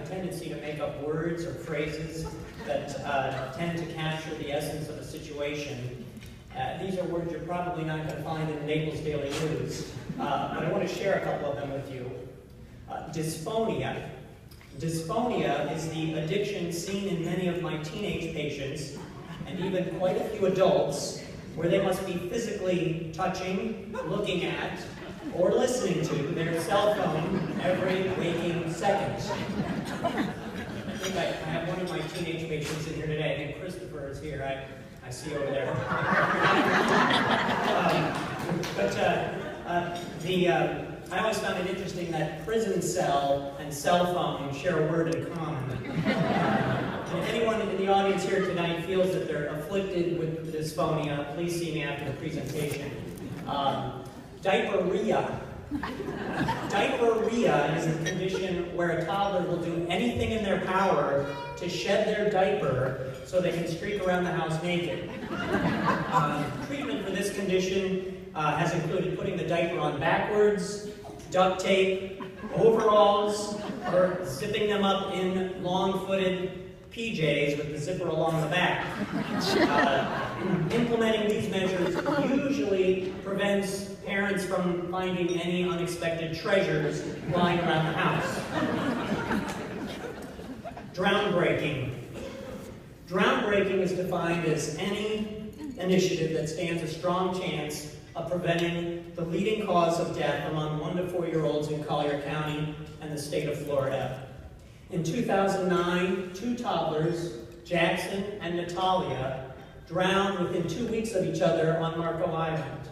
a tendency to make up words or phrases that tend to capture the essence of a situation. These are words you're probably not going to find in the Naples Daily News, but I want to share a couple of them with you. Dysphonia. Dysphonia is the addiction seen in many of my teenage patients, and even quite a few adults, where they must be physically touching, looking at, or listening to their cell phone every waking second. I think I have one of my teenage patients in here today. I think Christopher is here. I see over there. I always found it interesting that prison cell and cell phone share a word in common. If anyone in the audience here tonight feels that they're afflicted with dysphonia, please see me after the presentation. Diarrhea. Diarrhea is a condition where a toddler will do anything in their power to shed their diaper so they can streak around the house naked. Treatment for this condition has included putting the diaper on backwards, duct tape, overalls, or zipping them up in long-footed PJs with the zipper along the back. Implementing these measures usually prevents parents from finding any unexpected treasures lying around the house. Groundbreaking. Groundbreaking is defined as any initiative that stands a strong chance of preventing the leading cause of death among 1 to 4-year-olds in Collier County and the state of Florida. In 2009, 2 toddlers, Jackson and Natalia, drowned within 2 weeks of each other on Marco Island.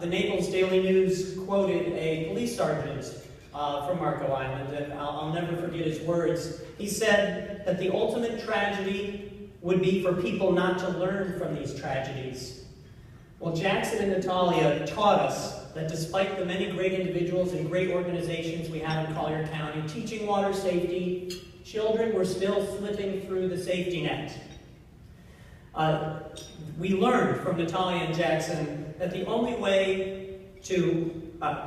The Naples Daily News quoted a police sergeant from Marco Island, and I'll never forget his words. He said that the ultimate tragedy would be for people not to learn from these tragedies. Well, Jackson and Natalia taught us that despite the many great individuals and great organizations we have in Collier County teaching water safety, children were still slipping through the safety net. We learned from Natalia and Jackson that the only way to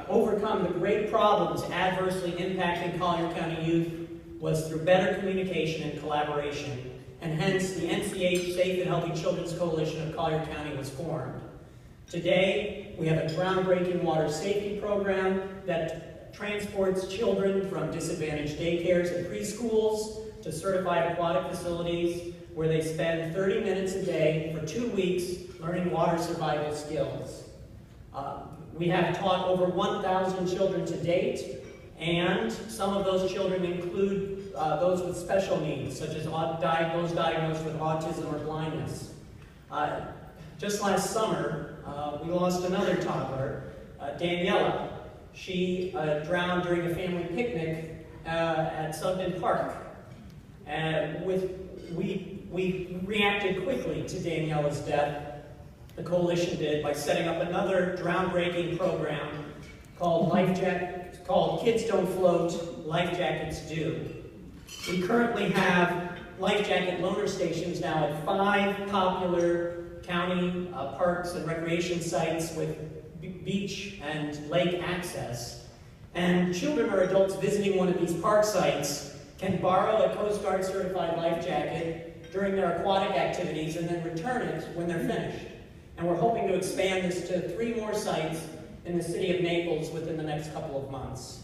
overcome the great problems adversely impacting Collier County youth was through better communication and collaboration, and hence the NCH Safe and Healthy Children's Coalition of Collier County was formed. Today, we have a groundbreaking water safety program that transports children from disadvantaged daycares and preschools to certified aquatic facilities where they spend 30 minutes a day for 2 weeks learning water survival skills. We have taught over 1,000 children to date, and some of those children include those with special needs, such as those diagnosed with autism or blindness. Just last summer, we lost another toddler, Daniela. She drowned during a family picnic at Sugden Park. We reacted quickly to Daniela's death. The coalition did by setting up another groundbreaking program called Kids Don't Float, Life Jackets Do. We currently have life jacket loaner stations now at 5 popular county parks and recreation sites with beach and lake access. And children or adults visiting one of these park sites can borrow a Coast Guard certified life jacket during their aquatic activities and then return it when they're finished. And we're hoping to expand this to 3 more sites in the city of Naples within the next couple of months.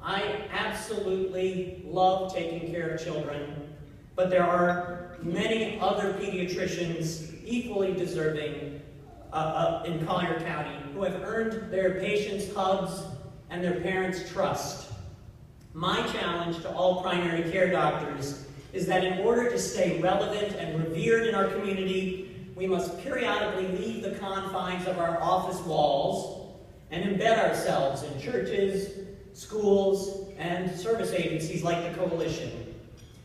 I absolutely love taking care of children, but there are many other pediatricians equally deserving in Collier County who have earned their patients' hugs and their parents' trust. My challenge to all primary care doctors is that in order to stay relevant and revered in our community, we must periodically leave the confines of our office walls and embed ourselves in churches, schools, and service agencies like the Coalition.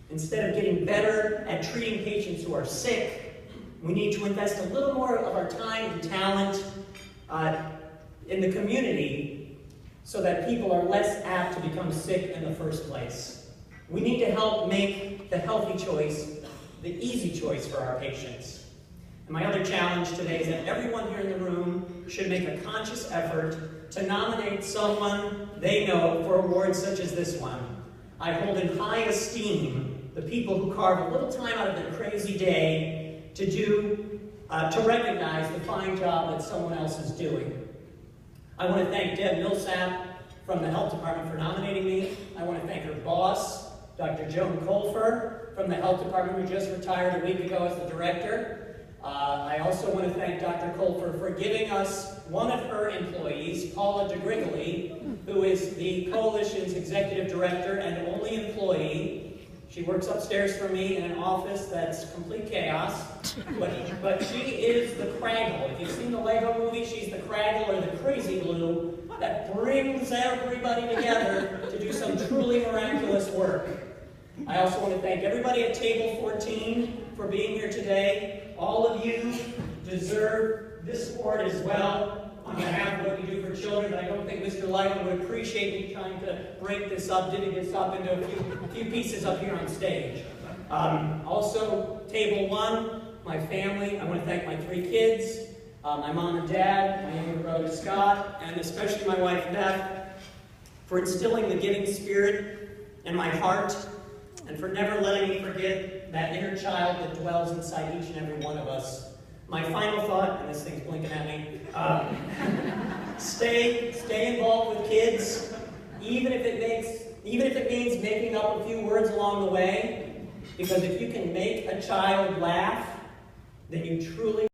Instead of getting better at treating patients who are sick, we need to invest a little more of our time and talent in the community so that people are less apt to become sick in the first place. We need to help make the healthy choice the easy choice for our patients. And my other challenge today is that everyone here in the room should make a conscious effort to nominate someone they know for awards such as this one. I hold in high esteem the people who carve a little time out of their crazy day to recognize the fine job that someone else is doing. I want to thank Deb Millsap from the Health Department for nominating me. I want to thank her boss, Dr. Joan Colfer from the Health Department, who just retired a week ago as the director. I also want to thank Dr. Colfer for giving us one of her employees, Paula DeGrigoli, who is the Coalition's executive director and only employee. She works upstairs from me in an office that's complete chaos, but she is the Craggle. If you've seen the Lego movie, she's the Craggle or the crazy glue that brings everybody together to do some truly miraculous work. I also want to thank everybody at Table 14 for being here today. All of you deserve this award as well on behalf of what you do for children, but I don't think Mr. Lyman would appreciate me trying to break this up, divvy this up into a few pieces up here on stage. Also, Table 1, my family. I want to thank my 3 kids, my mom and dad, my younger brother Scott, and especially my wife Beth, for instilling the giving spirit in my heart, and for never letting me forget that inner child that dwells inside each and every one of us. My final thought, and this thing's blinking at me, stay involved with kids, even if it means making up a few words along the way, because if you can make a child laugh, then you truly